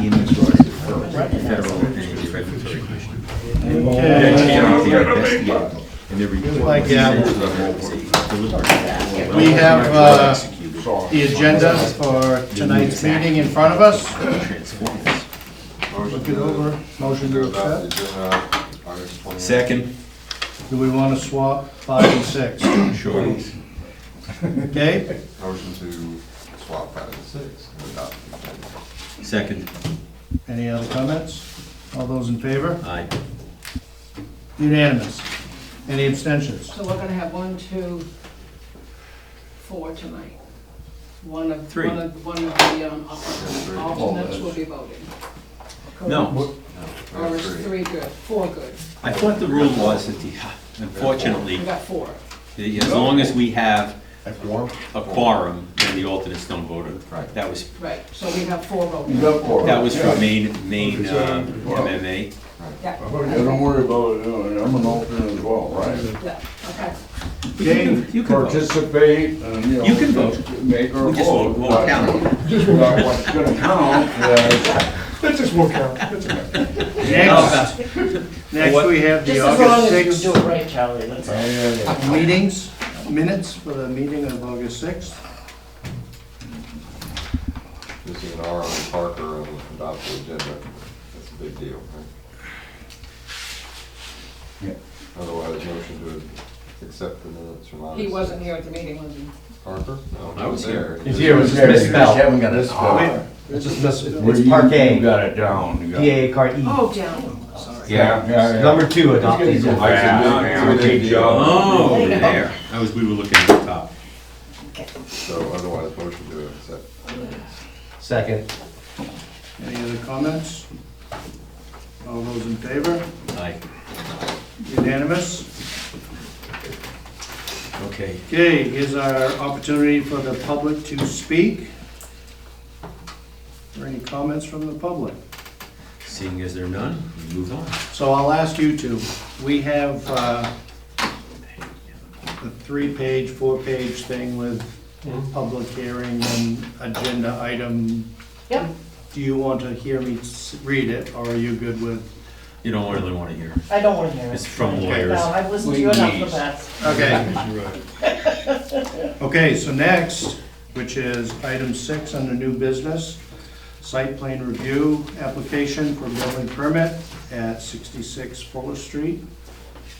Indian Source, Federal Energy Regulatory Commission. And they're Like, we have the agenda for tonight's meeting in front of us. Look it over, motion to accept. Second. Do we want to swap 5 and 6? Sure. Okay, Motion to swap 5 and 6 and adopt the agenda. Second. any other comments? All those in favor? Aye. Unanimous. Any abstentions? So we're gonna have 1, 2, 4 tonight. One of Three. the alternates will be voting. No, Or is 3 good, 4 good? I thought the rule was that unfortunately, We got 4. as long as we have A quorum? a quorum, then the alternates don't vote. Right. That was, Right, so we have 4 voting. that was for Maine MMA. Yeah, Don't worry about it, I'm an alternate as well, right? yeah, okay. Okay, You can vote. Participate and, you know. You can vote. Make our We just vote. won't count. But what's gonna count is, That just won't count. next we have the Just as long August as you 6th do it right, Charlie, that's all. meetings, minutes for the meeting of August 6th. This is an R on Parker and adopt the agenda. That's a big deal, right? Yeah. Otherwise, motion to accept the minutes from August. He wasn't here at the meeting, was he? Parker? No, I was here. He's Here was misspelled. haven't got this It's just miss, Where it's Park You A, got it down. You got it. PA, E. Oh, down. Yeah. Number 2, adopt these. I said, Good job. Oh, there. We were looking at the top. So otherwise, motion to accept. Second. Any other comments? All those in favor? Aye. Unanimous? Okay. Okay, here's our opportunity for the public to speak. Are there any comments from the public? Seeing as there are none, we move on. So I'll ask you to, we have the 3-page, 4-page thing with public hearing and agenda item. Yep, Do you want to hear me read it, or are you good with? You don't really want to hear. I don't want to hear it. It's from Okay. lawyers. No, I've listened to you enough in the past. Okay. Okay, so next, which is item 6 under new business, site plan review application for building permit at 66 Fuller Street.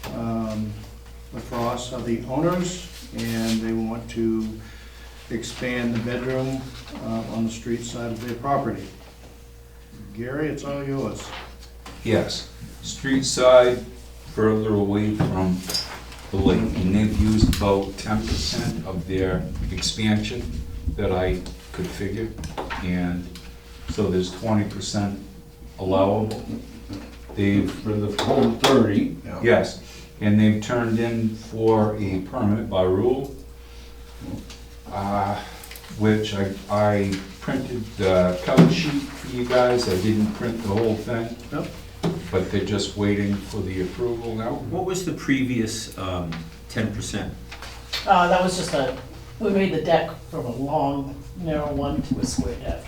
The Frosts are the owners, and they want to expand the bedroom on the street side of their property. Gary, it's all yours. Yes, street side, further away from the lake, and they've used about 10% of their expansion that I could figure, and so there's 20% allowable. They've, For the whole 30. yes, and they've turned in for a permit by rule, which I printed the cover sheet for you guys. I didn't print the whole thing. Yep. But they're just waiting for the approval now. What was the previous 10%? That was just we made the deck from a long, narrow one to a square deck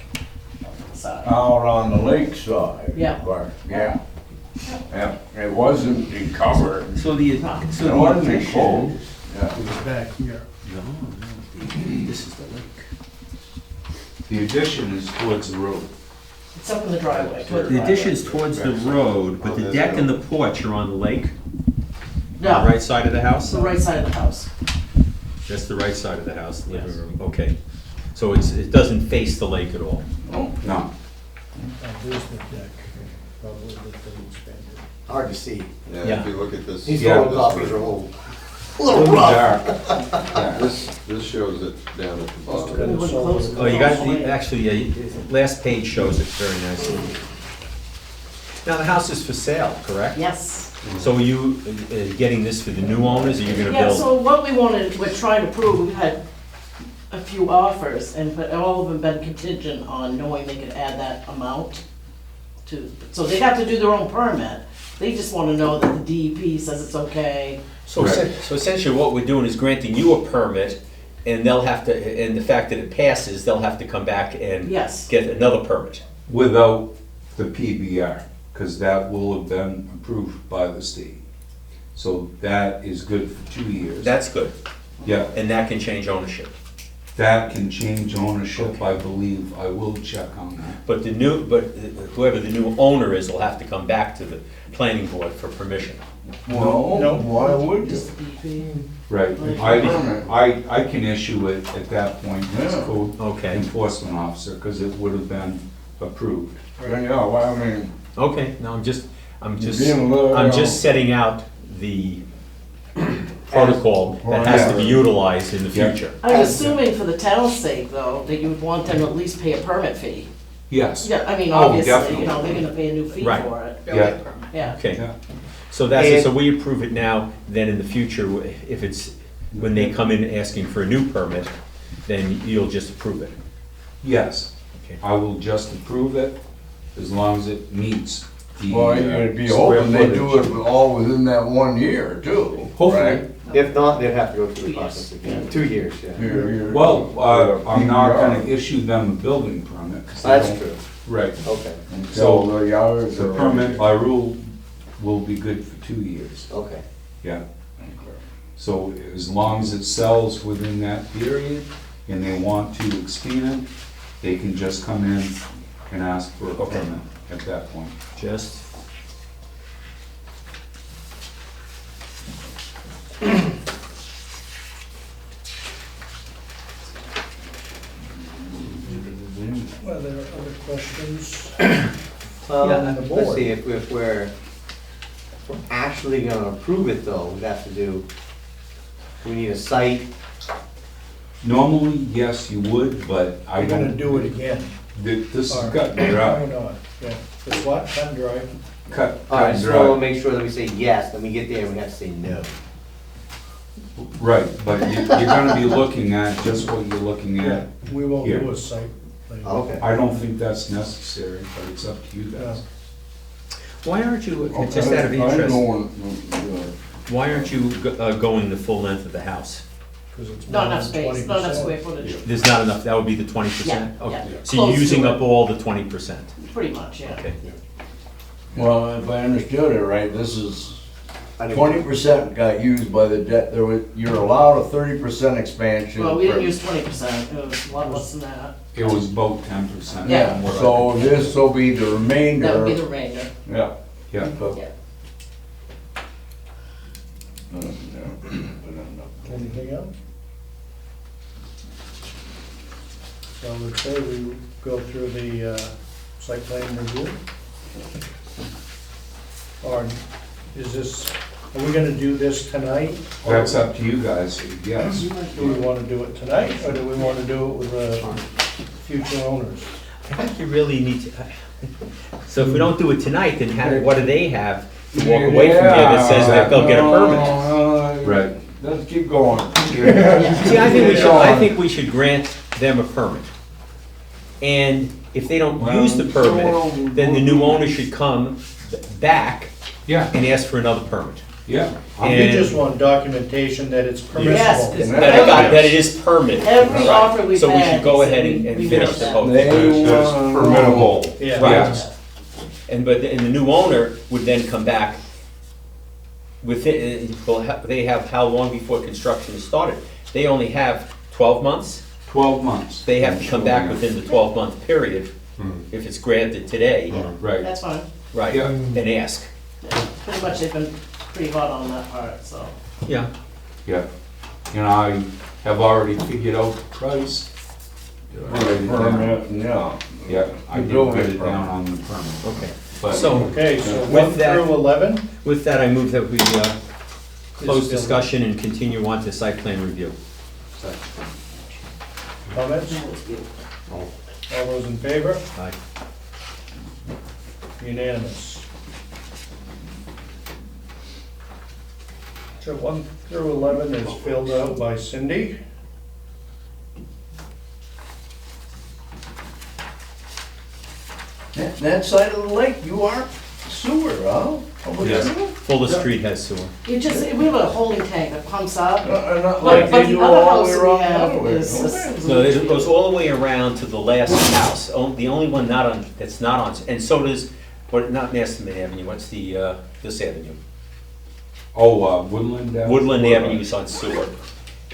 on the side. Out on the lake side. Yeah. But, yeah. Yeah, it wasn't encumbered. So the It wasn't addition. enclosed. Yeah. It's back here. No, this is the lake. The addition is towards the road. It's up in the driveway. toward The driveway. addition is towards the road, but the deck and the porch are on the lake? On the No, right side of the house? it's the right side of the house. That's the right side of the house, the living Yes. room, okay. So it doesn't face the lake at all? No. There's the deck, probably that they expanded. Hard to see. Yeah, Yeah. if you look at this. These Yeah. photocopies are old. This shows it down at the bottom. We would close it. Oh, you got, actually, yeah, last page shows it very nicely. Now, the house is for sale, correct? Yes. So are you getting this for the new owners, or you're gonna Yeah, build? so what we're trying to prove, we've had a few offers, but all of them been contingent on knowing they could add that amount to, so they have to do their own permit. They just wanna know that the DEP says it's okay. So essentially, what we're doing is granting you a permit, and they'll have to, and the fact that it passes, they'll have to come back and Yes. get another permit. Without the PBR, because that will have been approved by the state. So that is good for 2 years. That's good, Yeah, and that can change ownership. that can change ownership, I believe. I will check on that. But whoever the new owner is will have to come back to the planning board for permission. No, No. why would you? Right, I can issue it at that point as Yeah. code Okay, enforcement officer, because it would have been approved. Yeah, well, I mean, okay, no, I'm just being a little- setting out the protocol that has to be utilized in the Yeah. future. I'm assuming for the town's sake, though, that you would want them to at least pay a permit fee. Yes. Yeah, I mean, Oh, obviously, definitely. you know, they're gonna pay a new fee Right. for it, Yeah, yeah. Okay, yeah, so that's it, And- so we approve it now, then in the future, if it's, when they come in asking for a new permit, then you'll just approve it. yes. Okay. I will just approve it as long as it meets the. well, you'd be square hoping they do footage. it all within that 1 year too. Hopefully. right? If not, they'd have to go through 2 the years. process again. 2 years, yeah. You're- Well, I'm not PBR. gonna issue them a building permit. 'cause they That's don't- true, Right. okay, Until the hours The are. permit by rule will be good for 2 years, okay. yeah. So as long as it sells within that period and they want to expand, they can just come in and ask for a Okay. permit at that point. Just, Well, there are other questions. On the Let's board. see, if we're actually gonna approve it though, we'd have to do, we need a site, Normally, yes, you would, but I We're gonna don't. do it again. This is Or- cut and Why dry, not? Yeah, it's what, cut and dry? cut alright, and so we'll dry. make sure that we say yes, then we get there and we have to say no. Right, but you're gonna be looking at just what you're looking at. We won't do Here. a site. plan. Okay. I don't think that's necessary, but it's up to you guys. why aren't you, Okay, just out of I'm interest, going, why aren't you going the full length of the house? 'Cause it's Not more enough than space, not enough 20%. square footage, There's not enough, that would be the 20%? Yeah, Okay. yeah. So you're Close to using it. up all the 20%? pretty much, yeah. Okay. well, if I understood it right, this is I think- 20% got used by the debt, you're allowed a 30% expansion. Well, we didn't for- use 20%, it was a lot less than that. It was about 10%. Yeah. from what I- So this will be the remainder. That would be the remainder, Yeah. Yeah, yeah. Anything else? So I would say we go through the site plan review. Or is this, are we gonna do this tonight? or that's up to you guys, yes. Do we wanna do it tonight, or do we wanna do it with the future owners? I think you really need to, so if we don't do it tonight, then what do they have to walk away from here that says that they'll get a permit? Right. Let's keep going. See, I think we should grant them a permit. And if they don't use the permit, then the new owner should come back Yeah, and ask for another permit. yeah. We And- just want documentation that it's Yes, permissible. it's- That it is permitted. Every Right. offer we've So we had, should go we ahead said and we finish want the that. vote. They That's want- permittable. Yeah. Right. Yes. And the new owner would then come back within, they have how long before construction is started? They only have 12 months? 12 months. They have to come back within the 12-month period, if it's granted today, Right, That's fine, right, Yeah. and ask. pretty much they've been pretty hot on that part, so. Yeah. yeah. And I have already figured out the price. Write it down. Permit, yeah. Yeah, I did Building write it permit. down on the permit. Okay. But- So, Okay, so With 1 that- through 11? with that, I move that we close Is- discussion and continue on to site plan review. Comments? All those in favor? Aye. Unanimous. So 1 through 11 is filled out by Cindy. That side of the lake, you are? Sewer, huh? How about Yes. that? Fuller Street has sewer. You just, we have a holding tank that pumps up. Not But like but they the do other all the way house we around the have other way. is. Okay. No, it goes all the way around to the last house. The only one not on, that's not on, and so does, but not Masterman Avenue, what's this avenue? Oh, Woodland Avenue? Woodland Avenue is on sewer.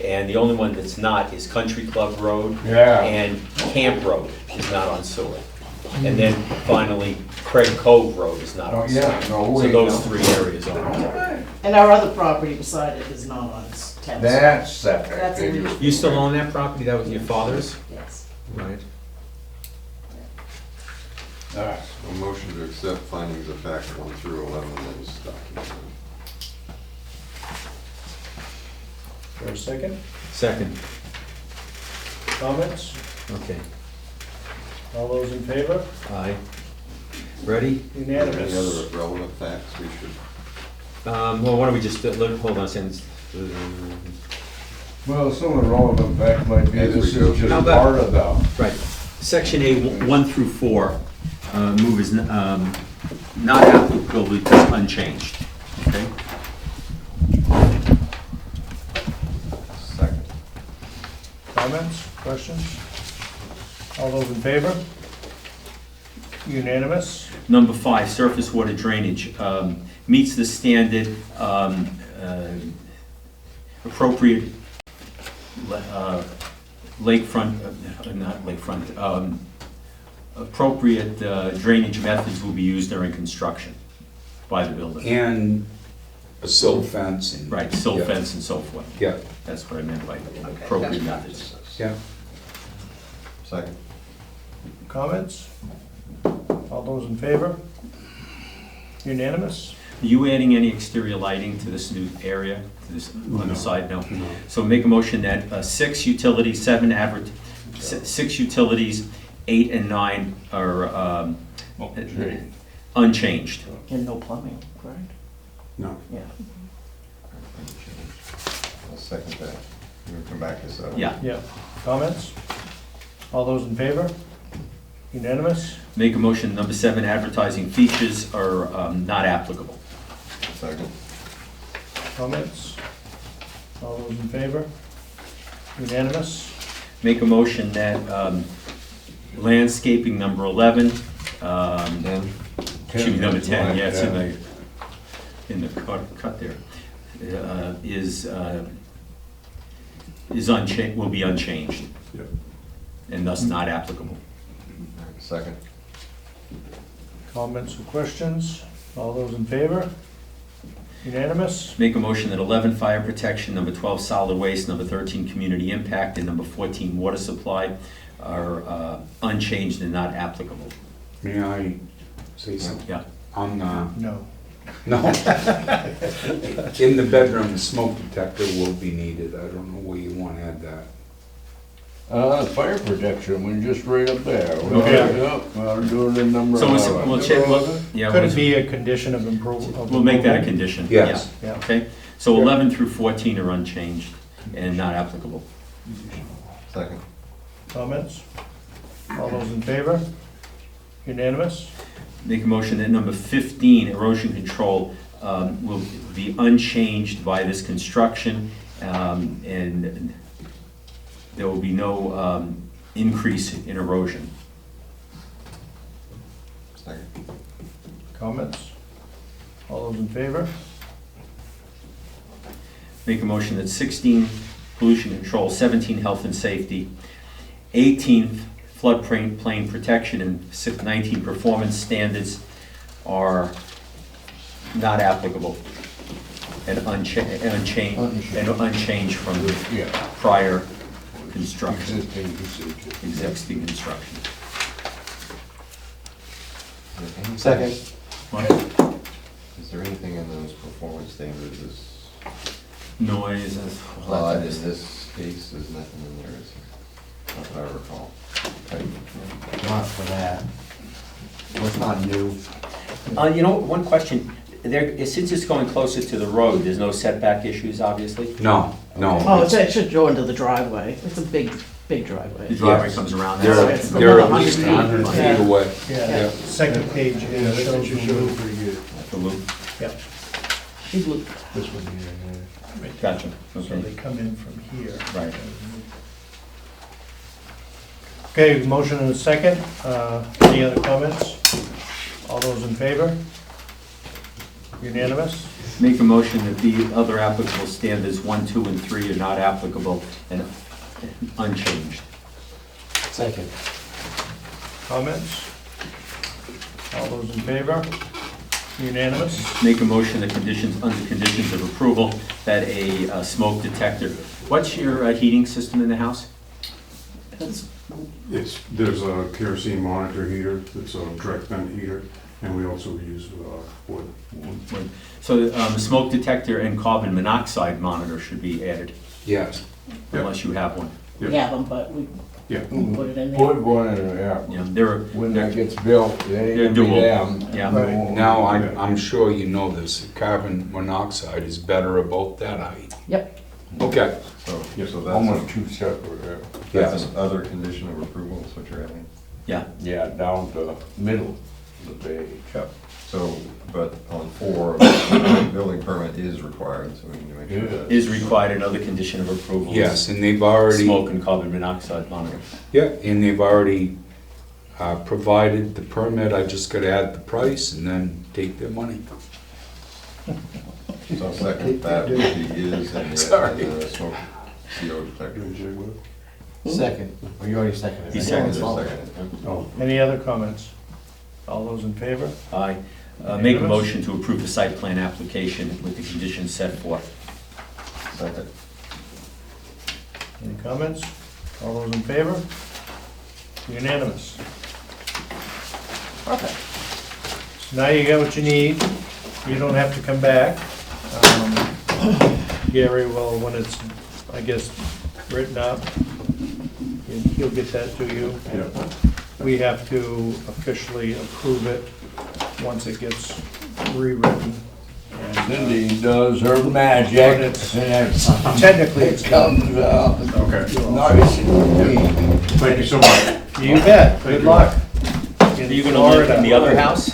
And the only one that's not is Country Club Road. Yeah. And Camp Road is not on sewer. And then finally, Craig Cove Road is not Oh, on sewer. yeah, no, So wait, those no. 3 areas are. And our other property beside it is not on town. That's septic. That's They a- just- You still own that property? That was your father's? Yes. Right. All right. A motion to accept findings of fact 1 through 11 is documented. For a second, Second, comments? okay. All those in favor? Aye. Ready? Any Unanimous. other relevant facts we should? Well, why don't we just, hold on a second. Well, some of the relevant facts might be, As we this go is through. just part of the, Right. Section A, 1 through 4, move is not applicable because unchanged, okay? Second. Comments, questions? All those in favor? Unanimous. Number 5, surface water drainage, meets the standard, appropriate lakefront, not lakefront, appropriate drainage methods will be used during construction by the builder. And a silt fence and. Right, silt Yeah. fence and so forth. Yeah, That's what I meant by appropriate methods. yeah. Second. Comments? All those in favor? Unanimous. Are you adding any exterior lighting to this new area, to this, on the side? No? So make a motion that 6 utilities, 6 utilities, 8 and 9 are unchanged. And no plumbing, correct? No. Yeah. I'll second that. You can come back to that. Yeah. Yeah. Comments? All those in favor? Unanimous. Make a motion, number 7, advertising features are not applicable. Second. Comments? All those in favor? Unanimous. Make a motion that landscaping, number 11, excuse me, number 10, yeah, it's in the cut there, is unchanged, will be unchanged, Yep. and thus not applicable. Second. Comments or questions? All those in favor? Unanimous. Make a motion that 11, fire protection, number 12, solid waste, number 13, community impact, and number 14, water supply are unchanged and not applicable. May I say something? Yeah. On, No. no. In the bedroom, the smoke detector will be needed. I don't know where you want to add that. fire protection, we're just right up there. Okay. Yep, we're doing the number So we'll 11. check, yeah, Could it be a condition of improvement? we'll make that a condition. Yes. Yeah. Yeah. Okay, so 11 through 14 are unchanged and not applicable. Second. Comments? All those in favor? Unanimous. Make a motion that number 15, erosion control, will be unchanged by this construction, and there will be no increase in erosion. Second. Comments? All those in favor? Make a motion that 16, pollution control, 17, health and safety, 18, floodplain protection, and 19, performance standards are not applicable and unchanged from the Yeah, prior construction, existing procedure. existing construction. Second. What? Is there anything in those performance standards that's, Noise, in this case, there's nothing in there, is there? Not that I recall. Okay. Not for that. What's not new? You know, one question, there, since it's going closer to the road, there's no setback issues, obviously? No, no. Oh, it should go into the driveway. It's a big big The driveway. driveway Yes. comes around. They're, That's- they're at least 100 Yeah. feet away. Yeah, second page, it shows the loop. The loop, Yep, Big loop. This one here, gotcha, so okay, they come in from here. right. Okay, motion and a second. Any other comments? All those in favor? Unanimous? Make a motion that the other applicable standards 1, 2, and 3 are not applicable and unchanged. Second. Comments? All those in favor? Unanimous? Make a motion that conditions, under conditions of approval, that a smoke detector, what's your heating system in the house? That's, There's a kerosene monitor heater, it's a direct vent heater, and we also use wood. So the smoke detector and carbon monoxide monitor should be added, Yes. unless you have one. we have them, but we Yeah. put it in there. Put one in there, yeah. Yeah, they're, When that gets built, it They're ain't gonna be dual. them. Yeah. Right. Now, I'm sure you know this, carbon monoxide is better about that height. Yep. Okay. So Almost that's, two separate, that's another condition of approval, is what you're adding. yeah, yeah, down to middle of the page. So, but on 4, the building permit is required, so we need to make sure that. is required another condition of approval. is Yes, and they've already, Smoke and carbon monoxide monitor. yeah, and they've already provided the permit. I just gotta add the price and then take their money. So I'll second that, which he is, and Sorry. the smoke CO detector. Second. Oh, you already seconded. He right? seconded. Just second it. Oh, Any other comments? All those in favor? Aye. Make a motion to approve the site plan application with the conditions set forth. Second. Any comments? All those in favor? Unanimous. Perfect. So now you got what you need. You don't have to come back. Gary will, when it's, I guess, written up, he'll get that to you. yeah. We have to officially approve it once it gets rewritten. And, Cindy does her magic, But and it's- it's, Technically, it's it done. comes out Okay, nice and clean. thank you so much. You bet. Good luck. Are you gonna live in the other house?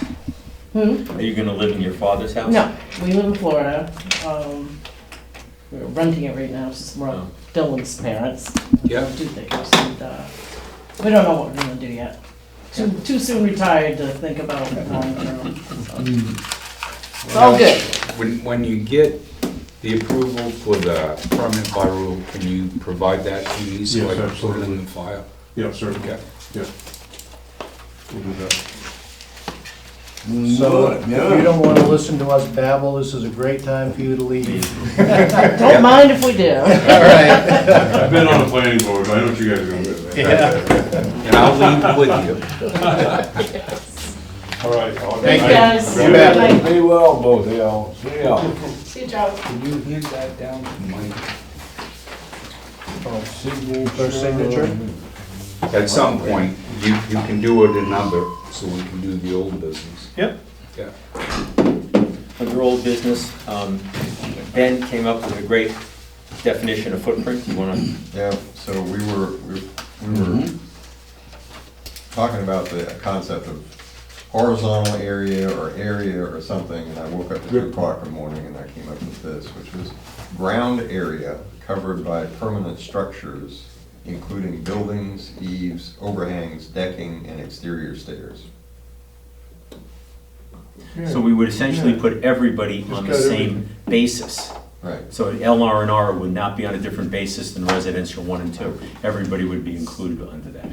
Hmm? Are you gonna live in your father's house? No, we live in Florida. We're renting it right now, it's more Oh. Dylan's parents. Yeah. Two things, and, we don't know what we're gonna do yet. Too soon retired to think about long term. so. It's all good. When you get the approval for the permit by rule, can you provide that to me so Yes, I can put it absolutely. in the file? Yeah, certainly, Okay. yeah. We'll do that. So if you don't want to listen to us babble, this is a great time for you to leave. Don't mind if we do. All right. I've been on the planning board, I know what you guys are gonna do. Yeah. And I'll leave with you. All right. Thank you, guys. You bet. Be well, both of y'all. See ya. See you, Joe. Can you hand that down to Mike? For signature? At some point, you can do it another, so we can do the old business. Yep. Yeah. Under old business, Ben came up with a great definition of footprint. You wanna, Yeah, so we were talking about the concept of horizontal area or something, and I woke up at 2 o'clock in the morning and I came up with this, which was ground area covered by permanent structures, including buildings, eaves, overhangs, decking, and exterior stairs. so we would essentially put everybody on the got same basis. Right. So LR and R would not be on a different basis than residential 1 and 2. Everybody would be included under that.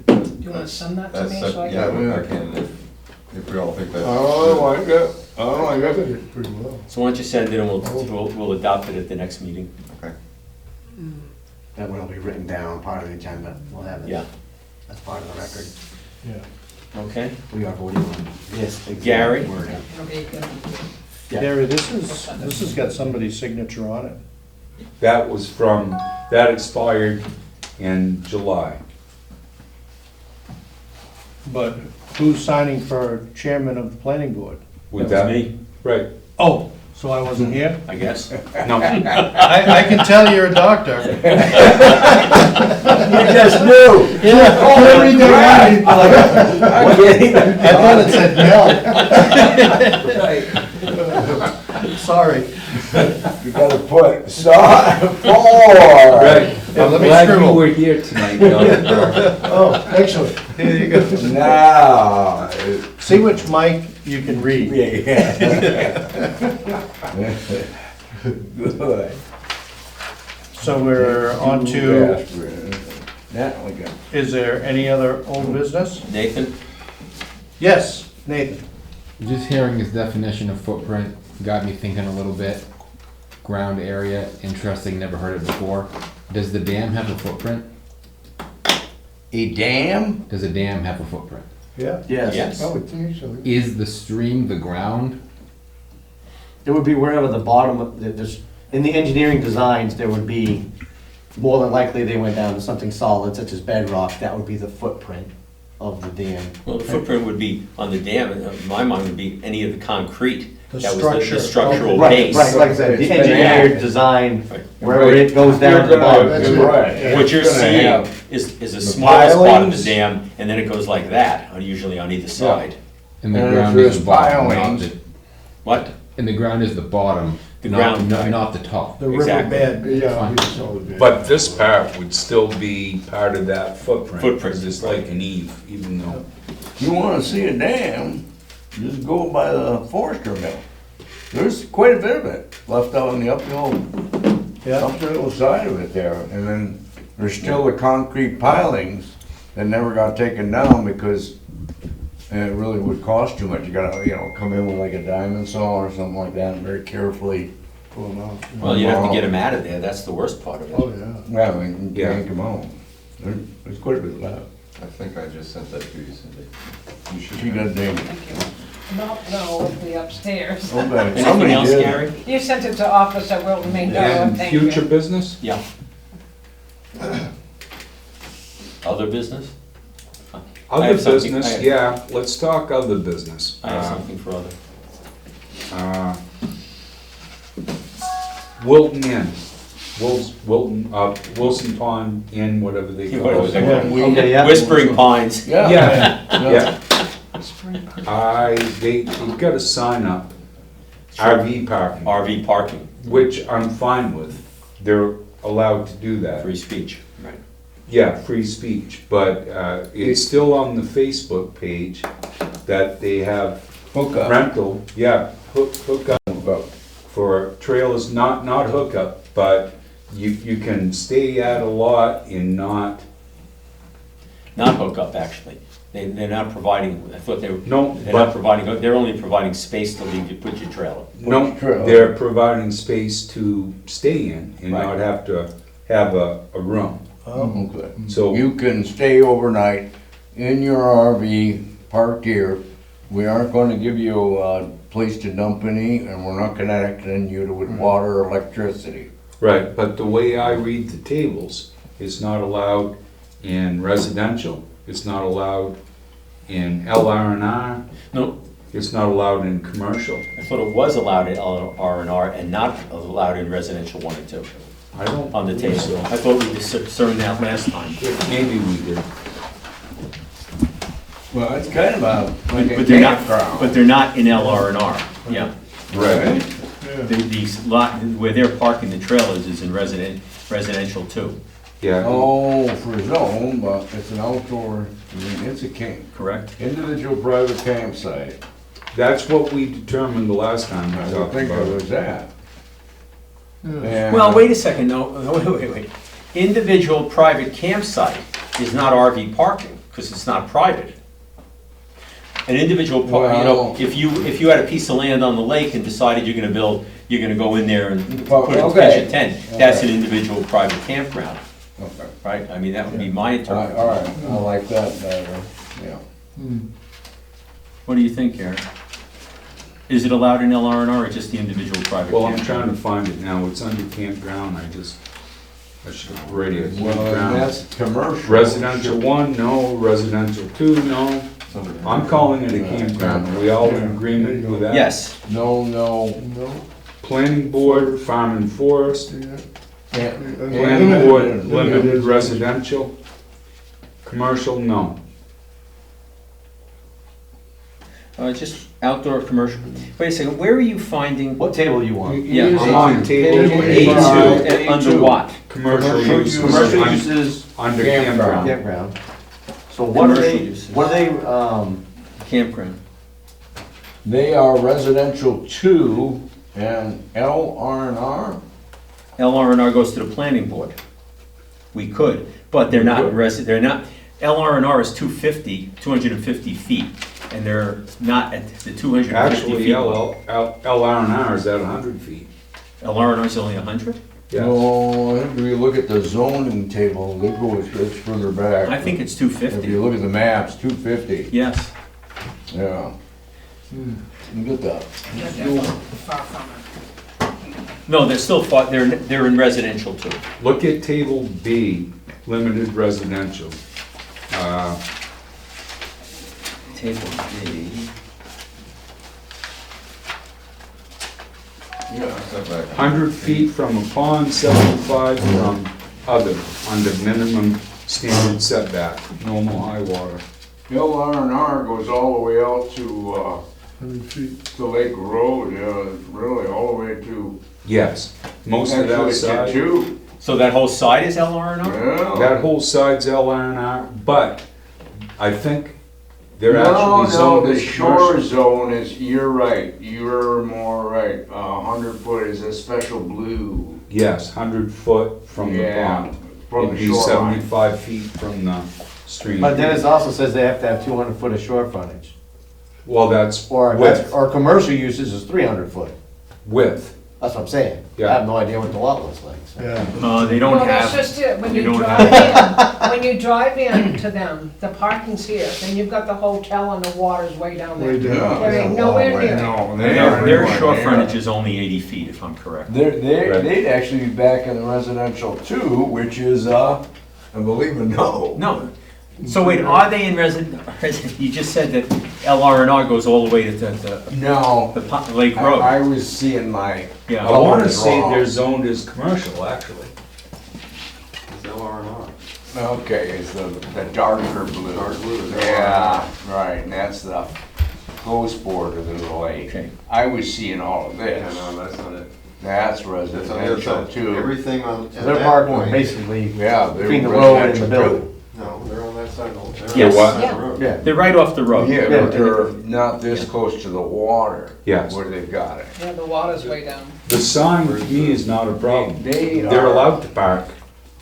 Do you wanna send that to me so I Yeah, can? I can, if we all think that's. Oh, I like it. I like it. Pretty well. So why don't you send it and we'll adopt it at the next meeting. Okay. That one will be written down, part of the agenda. We'll have it. Yeah, That's part of the record. Yeah. okay. We are voting on this. exact Gary? wording. Okay, good. Yeah. Gary, this has got somebody's signature on it. That was from, that expired in July. But who's signing for chairman of the planning board? With That was me. Right. Oh, So I wasn't here? I guess. No, I can tell you're a doctor. You just knew. Every day I thought it said no. Sorry. You gotta put four. right. Yeah, I'm let me glad you scribble. were here tonight, Doctor. Oh, excellent. Here you go. Now. See which mic you can read. Yeah. Good. So we're on to, That we go. is there any other old business? Nathan? Yes, Nathan. Just hearing his definition of footprint got me thinking a little bit. Ground area, interesting, never heard it before. Does the dam have a footprint? A dam? Does a dam have a footprint? Yeah. Yes. I would think so. Is the stream the ground? It would be wherever the bottom of, there's, in the engineering designs, there would be, more than likely they went down to something solid such as bedrock, that would be the footprint of the dam. Well, the footprint would be, on the dam, in my mind, would be any of the concrete. The That was structure. the structural Right, base. right, like I said, the It's gonna engineered happen. design, Right. wherever it goes down to the bottom. That's You're it. right. What you're It's gonna seeing have is the the smallest part of the pilings. dam, and then it goes like that, usually on either side. And the And ground if is there's the bottom, not pilings- the, What? and the ground is the bottom, The not, ground, not, right. not the top. The Exactly. riverbed. Yeah, he's solid bed. But this part would still be part of that footprint. Footprint. Because it's like an eve, even though. You wanna see a dam, just go by the Forester mill. There's quite a bit of it left out on the uphill side of it there. And then there's still the concrete pilings that never got taken down because it really would cost too much. You gotta, come in with like a diamond saw or something like that and very carefully. Pull them out. Well, you have to get them out of there, that's the worst part of it. Oh, yeah. Yeah, I mean, you Yeah. yank them out. There's quite a bit left. I think I just sent that to you, Cindy. You should She have. got dinged. No, it'll be upstairs. Okay, Anything somebody else, did. Gary? You sent it to office at Wilton, Maine. And Thank you. future business? Yeah. Other business? I Other have something- business, I have- yeah, let's talk other business. I have something for other. Wilton Inn, Wilson Pond Inn, whatever they What call was it. that? Okay, yeah. Whispering Pines. Yeah. Yeah. They've got a sign up, RV parking, RV parking, which I'm fine with. They're allowed to do that. free speech. Right. Yeah, free speech, but it's still on the Facebook page that they have Hook up. rental, hook up for trailers, not hookup, but you can stay at a lot and not, Not hook up, actually. They're not providing, I thought they were, no, they're not but, providing, they're only providing space to leave, you put your trailer. no, Trailer. they're providing space to stay in and Right. not have to have a room. Oh, Okay. So, You can stay overnight in your RV parked here. We aren't gonna give you a place to dump any, and we're not connecting you with water or electricity. right, but the way I read the tables, it's not allowed in residential, it's not allowed in LR&R, No, it's not allowed in commercial. I thought it was allowed in R&R and not allowed in residential 1 and 2 I don't. on the believe table. so. I thought we discerned that last time. Maybe we did. Well, it's kind of like a But they're not, campground. but they're not in LR&R, yeah. Right. These lot, where they're parking the trailers is in residential 2, Yeah, Oh, for zone, but it's an outdoor, it's a camp, correct? individual private campsite. that's what we determined the last time we I talked think it about it. was that. Well, wait a second, no, wait. Individual private campsite is not RV parking, because it's not private. An individual, Well- if you had a piece of land on the lake and decided you're gonna go in there and Well, put a okay. pitch a tent, that's an individual private campground, Okay. right? I mean, that would be my All interpretation. right, I like that better, yeah. What do you think, Gary? Is it allowed in LR&R or just the individual private Well, I'm campground? trying to find it now, it's under campground, I should have read it. Well, Campground. that's commercial. Residential 1, no, residential 2, no. I'm calling it a campground, are we all in agreement with that? Yes, No, Planning board, farm and forest, Yeah. planning board, limited residential, commercial, no. Just outdoor commercial. Wait a second, where are you finding? What table you want? Yeah, I'm on table A2, A2, under what? commercial uses. Commercial un- uses, Under Campground. campground. campground. So what are Commercial they, uses. what are they, Campground. They are residential 2 and LR&R. LR&R goes to the planning board. We could, but they're not they're not, LR&R is 250 feet, and they're not at the 250 Actually, feet. LR&R is at 100 feet. LR&R is only 100? Yes. No, I think if you look at the zoning table, they go, it's further back. I think it's If 250. you look at the maps, 250, Yes. yeah. You get that. Far from it. No, they're still, they're in residential too. Look at table B, limited residential. Table B. Yeah, setback. 100 feet from a pond, 75 from other, under minimum standard setback, normal high water. LR&R goes all the way out to, to Lake Road, yeah, really, all the way to. Yes, most of that Actually, side, to 2, So that whole side is LR&R? yeah. that whole side's LR&R, but I think they're No, actually zoned the as shore commercial. zone is, you're right, you're more right, 100 foot is a special blue. Yes, 100 foot from the Yeah, pond. from It'd the be shoreline. 75 feet from the stream. but then it also says they have to have 200 foot of shore frontage. Well, that's Or, width, or commercial uses is 300 foot. width. That's what I'm saying. I Yeah. have no idea what the lot looks like. So. Yeah. They don't Well, that's have, just it, when they you don't drive in, when you drive in to them, the parking's here, then you've got the hotel and the water's way down there. Way down. There ain't nowhere near it. No, their shore frontage is only 80 feet, if I'm correct. They'd actually be back in the residential 2, which is, I believe it, no. No. So wait, are they in you just said that LR&R goes all the way to No, Lake Road. I was seeing my, I Yeah. want to it's say wrong. they're zoned as commercial, actually. It's LR&R. okay, it's the darker blue. Dark blue is Yeah, right, and that's the close border to the lake. Okay. I was seeing all of Yeah, this. no, that's not it. That's That's on the other residential side. 2. Everything on, So at they're that parking point. basically Yeah, they're between the road and the residential building. No, they're on that side. Yes. What? Yeah. They're right off the road. Yeah, Yeah. but they're not this close to the water. Yes. Where they've got it. Yeah, the water's way down. The sign to me is not a problem. They're They're allowed to park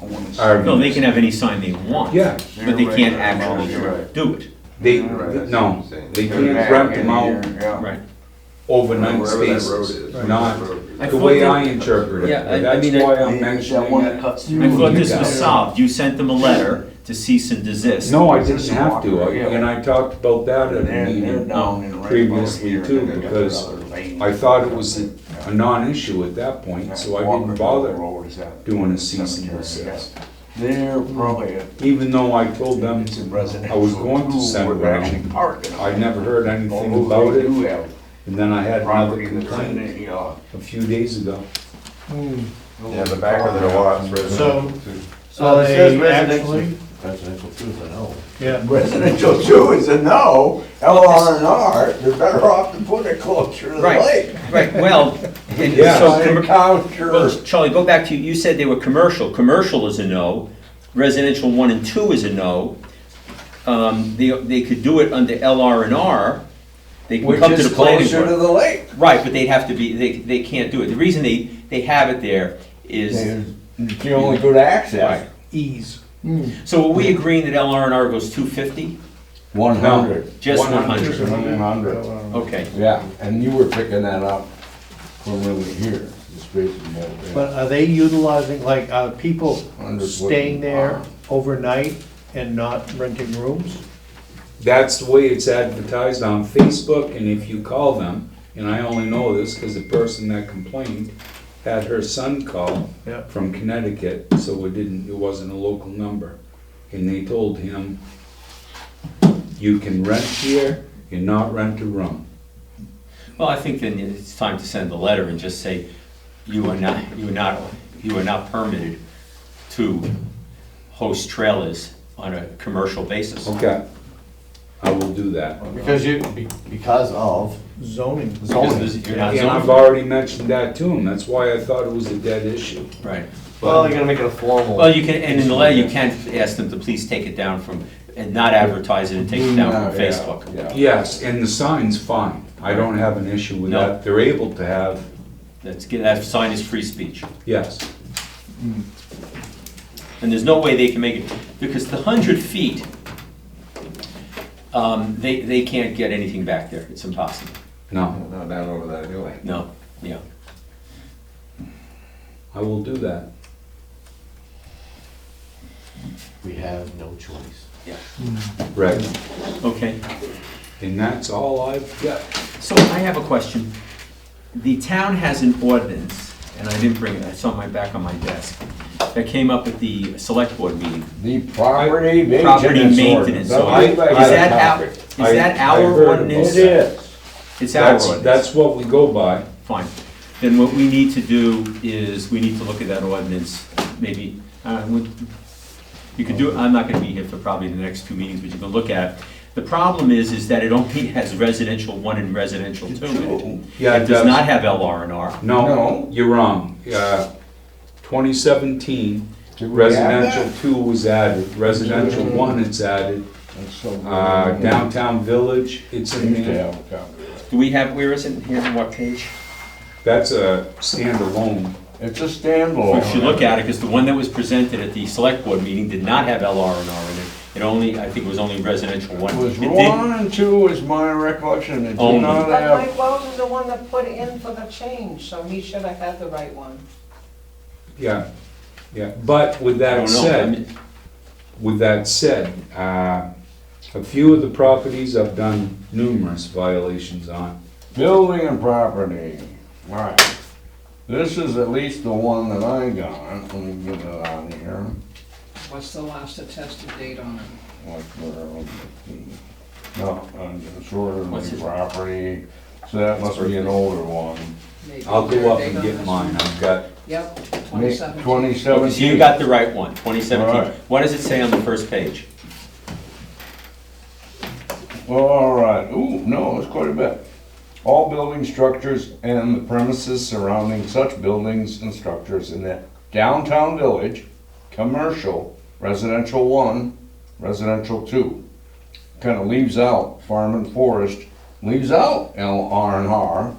RVs. No, they can have any sign they want. Yeah, But they can't They're actually right. do it. they, Right. no, they They're can't back rent in them out here, yeah. Right. overnight Wherever that road spaces. is. Not I the thought way they- I interpret it. Yeah, I That's mean, why I'm Maybe it's that mentioning one that it. cuts I through. thought You this got was it. solved. You sent them a letter to cease and desist. No, I didn't have to, and I talked about that at a They're meeting down in right previously about too, here, and they got because their other lane. I thought it was a non-issue at that point, so I didn't bother doing a cease and desist. They're probably, Even though I told them it's in residential. I was going to send where they're actually them, parking. I never heard anything Although about they it, do have and then I had another property that's in complaint it, you know. a few days ago. Yeah, the back of their lot's residential too. So it says they residential. actually, Residential too, I know. yeah, Residential 2 is a no, LR&R, they're better off to put it closer to the Right, lake. right, well, and Yeah. so, I encounter, well, Charlie, go back to, you said they were commercial. Commercial is a no, residential 1 and 2 is a no. They could do it under LR&R, they can which come to is the planning closer to board. the lake. Right, but they'd have to be, they can't do it. The reason they have it there is, It's the only good access. right. ease. So are we agreeing that LR&R goes 250? 100. Just 100. 100? 100. Okay. Yeah, and you were picking that up from really here, the space is more there. But are they utilizing, like, people 100 staying there foot. overnight and not renting rooms? That's the way it's advertised on Facebook, and if you call them, and I only know this because the person that complained had her son call Yeah. from Connecticut, so it wasn't a local number. And they told him, you can rent here and not rent a room. Well, I think then it's time to send a letter and just say, you are not permitted to host trailers on a commercial basis. Okay, I will do that. Because of Zoning. Because zoning. you're not And I've zoned. already mentioned that to him, that's why I thought it was a dead issue. Right. Well, you're gonna make it a formal. Well, you can, and in the letter, you can't ask them to please take it down from, and not advertise it and take it down from Yeah, Facebook. yeah. Yes, and the sign's fine, I don't have an issue with No. that, they're able to have, That sign is free speech. yes. And there's no way they can make it, because the 100 feet, they can't get anything back there, it's impossible. No, Not down over that hill. No, yeah. I will do that. We have no choice. Right. Okay, And that's all I've got. so I have a question. The town has an ordinance, and I didn't bring it, it's on my back on my desk, that came up at the select board meeting. The property Property maintenance maintenance, ordinance. so Is that our ordinance? It is. It's our That's, ordinance. that's what we go by. Fine. Then what we need to do is, we need to look at that ordinance, maybe, you could do, I'm not gonna be here for probably the next 2 meetings, but you can look at. The problem is that it only has residential 1 and residential 2 in it. Yeah, It does not have LR&R. No, No. you're wrong. 2017, Did we have residential that? 2 was added, residential 1 it's added. That's so good. Downtown Village, it's in there. Do we have, where is it here, on what page? That's a standalone. It's a standalone. We should look at it, because the one that was presented at the select board meeting did not have LR&R in it. It only, I think it was only residential 1. It was It did- 1 and 2 is my recollection. It did Only. not But have. Mike Weldon's the one that put in for the change, so he should have had the right one. Yeah, yeah. But with I that don't know. I said, mean, a few of the properties I've done numerous violations on. Building and property, right. This is at least the one that I got, let me get it on here. What's the last attested date on it? Like, no, sort What's of it? property, so that must be an older one. Maybe I'll is there go a up date and on get this mine. one? I've got, Yep, May 2017. Okay, so you 2017. got the right one, 2017. Right. What does it say on the first page? All right, ooh, no, it's quite a bit. All building structures and the premises surrounding such buildings and structures in the downtown village, commercial, residential 1, residential 2. Kind of leaves out farm and forest, leaves out R&R,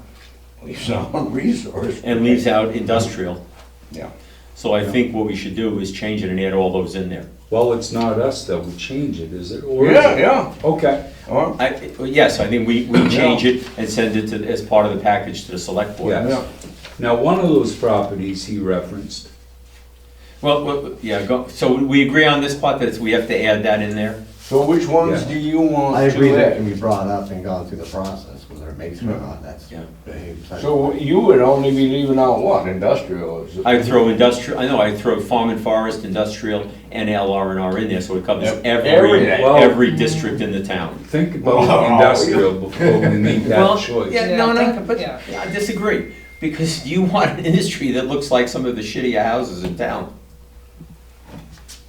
leaves out resource. And leaves out industrial. Yeah. So I think what we should do is change it and add all those in there. well, it's not us that would change it, is it? Or is Yeah, it? yeah. Okay, All right. Yes, I think we change it and send it to, as part of the package to the select board. yes. Now, one of those properties he referenced, Well, yeah, go, so we agree on this part, that we have to add that in there? So which ones Yeah. do you want I to agree that it add? can be brought up and gone through the process, whether it makes it or not, that's. Yeah. So you would only be leaving out what, industrial? Is it- I'd throw industrial, I know, I'd throw farm and forest, industrial, and LR&R in there, so it covers Yep. every, Well- every district in the town. think about Wow. industrial before we make Well, that choice. Yeah, no, Yeah, no, but yeah. I disagree, because you want an industry that looks like some of the shittier houses in town.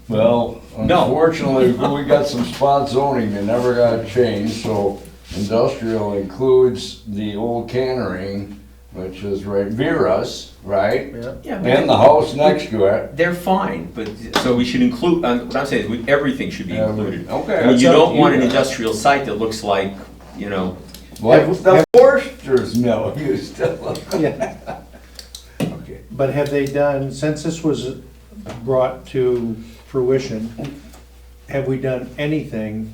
Well, No. unfortunately, we got some spot zoning that never got changed, so industrial includes the old cannery, which is right, Vera's, right? Yeah, And the house next to it. they're fine, but, so we should include, what I'm saying is, everything should be included. I Okay. mean, you That's up don't to want you an guys. industrial site that looks like, you know, Like the Forster's mill used to look. Okay, but have they done, since this was brought to fruition, have we done anything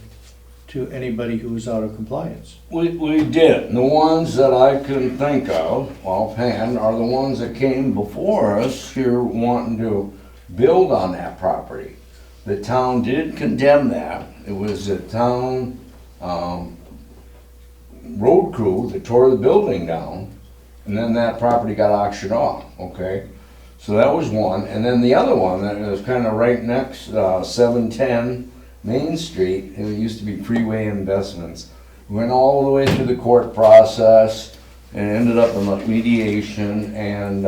to anybody who was out of compliance? We did. The ones that I can think of offhand are the ones that came before us here wanting to build on that property. The town did condemn that. It was the town, road crew that tore the building down, and then that property got auctioned off, okay? So that was one, and then the other one that was kind of right next, 710 Main Street, it used to be Freeway Investments. Went all the way through the court process, and it ended up in like mediation and,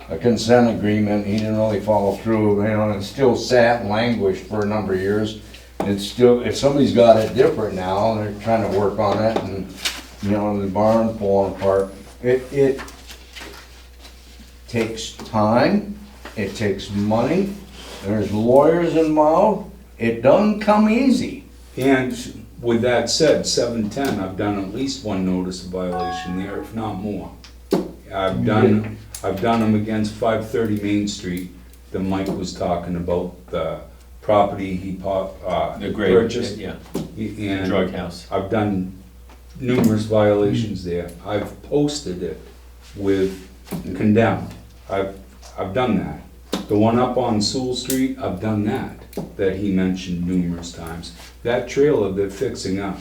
a consent agreement. He didn't really follow through, you know, and it still sat and languished for a number of years. It's still, if somebody's got it different now, they're trying to work on it, and, you know, the barn falling apart. It takes time, it takes money, there's lawyers involved, it doesn't come easy. And with that said, 710, I've done at least one notice of violation there, if not more. I've done them against 530 Main Street that Mike was talking about, the property he The great, purchased. yeah, And drug house. I've done numerous violations there. I've posted it with condemned. I've done that. The one up on Sewell Street, I've done that he mentioned numerous times. That trailer they're fixing up,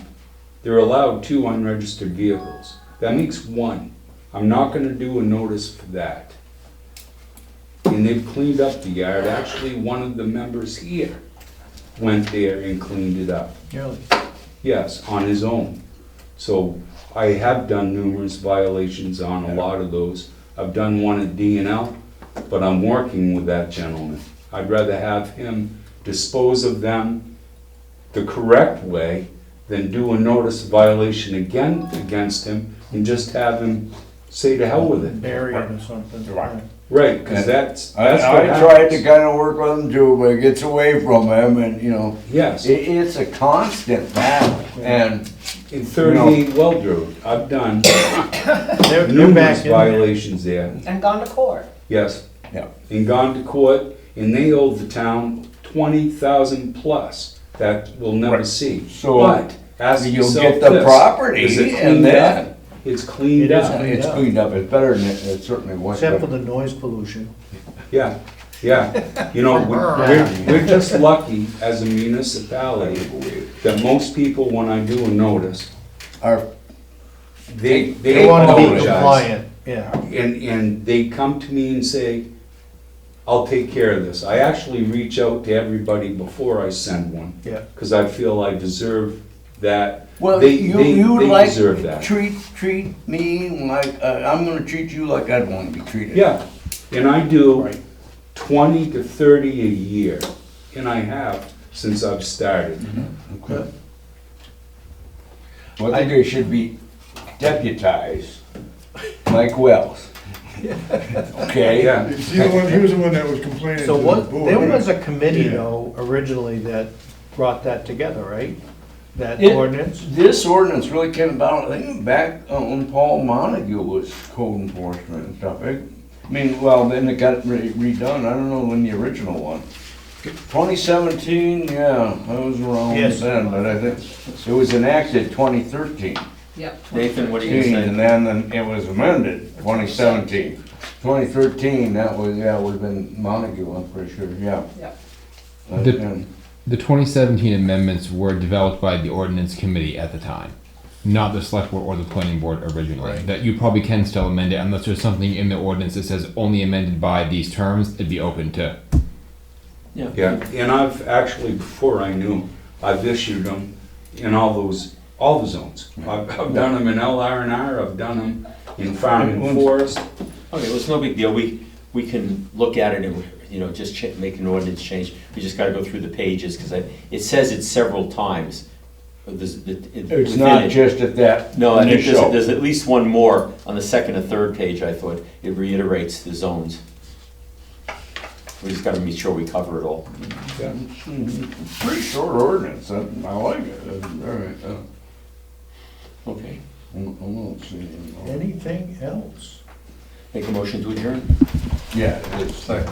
they're allowed 2 unregistered vehicles. That makes 1. I'm not gonna do a notice for that. And they've cleaned up the yard. Actually, one of the members here went there and cleaned it up. Really? Yes, on his own. So I have done numerous violations on a lot of those. I've done one at D&L, but I'm working with that gentleman. I'd rather have him dispose of them the correct way than do a notice of violation again against him and just have him say to hell with it. Bury it or something. Right. Right, because that's I what tried to happens. kind of work with him too, but it gets away from him, and, you know, Yes, it's a constant battle, and in 38 Weld Road, I've done They're numerous back in there. violations there. And gone to court. Yes. Yeah. And gone to court, and they owe the town 20,000 plus that we'll never Right. see. So, But ask you'll yourself get the this, property, is it and cleaned then- up? It's cleaned It is up. cleaned it's up. cleaned up, it's better than it certainly was. Except for but- the noise pollution. Yeah, yeah. You know, we're just lucky as a municipality that most people, when I do a notice, Our, they They want to be apologize. compliant, yeah. And they come to me and say, I'll take care of this. I actually reach out to everybody before I send one, Yeah. because I feel I deserve that. well, They- you they like, deserve that. treat me like, I'm gonna treat you like I'd want to be treated. Yeah, and I do Right. 20 to 30 a year, and I have since I've started. Okay. Well, I think they should be deputized, like Wells. Okay? Yeah, He was the one that was complaining So to the what, board. there right? was a committee Yeah. though, originally, that brought that together, right? That It- ordinance? This ordinance really came about, I think, back when Paul Montague was code enforcement and stuff. I mean, well, then it got redone, I don't know when the original one. 2017, yeah, I was around Yes. then, but I think it was enacted 2013. Yep. Nathan, what do you And say? then it was amended 2017. 2013, that was, yeah, it would've been Montague, I'm pretty sure, yeah. Yep. And- The 2017 amendments were developed by the ordinance committee at the time, not the select board or the planning board originally. Right. That you probably can still amend it unless there's something in the ordinance that says only amended by these terms, it'd be open to. yeah, and I've actually, before I knew, I've issued them in all the zones. I've done them in LR&R, I've done them in farm and forest. Okay, well, it's no big deal. We can look at it and, you know, just make an ordinance change. We just gotta go through the pages, because it says it several times. It's Within not it. just at that No, I think initial. there's at least one more on the second or third page, I thought. It reiterates the zones. We just gotta make sure we cover it all. Yeah. Pretty short ordinance, I like it. All right, Okay. I won't see it. Anything else? Make a motion to adjourn? Yeah, it's Second.